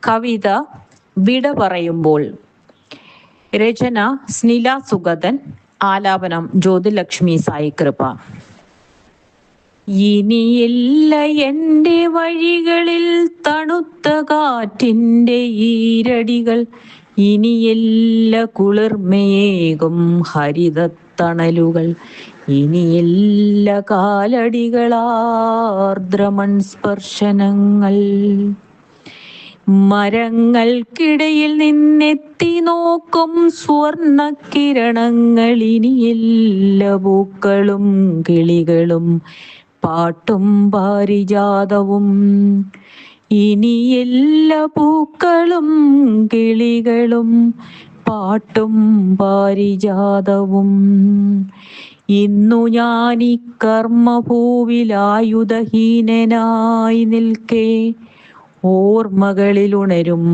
കവിത വിട പറയുമ്പോൾ. രചന സ്നില സുഗതൻ. ആലാപനം ജ്യോതിലക്ഷ്മി സായികൃപ. ഇനിയില്ല എൻ്റെ വഴികളിൽ തണുത്ത കാറ്റിൻ്റെ ഈരടികൾ, ഇനിയില്ല കുളിർമയേകും ഹരിതത്തണലുകൾ, ഇനിയില്ല കാലടികളാർദ്രമൺ സ്പർശനങ്ങൾ. മരങ്ങൾക്കിടയിൽ നിന്നെത്തി നോക്കും സ്വർണക്കിരണങ്ങൾ, ഇനിയില്ല പൂക്കളും കിളികളും പാട്ടും പാരിജാതവും, ഇനിയില്ല പൂക്കളും കിളികളും പാട്ടും പാരിജാതവും. ഇന്നു ഞാനീ കർമ്മഭൂവിലായുധഹീനനായി നിൽക്കെ ഓർമ്മകളിലുണരും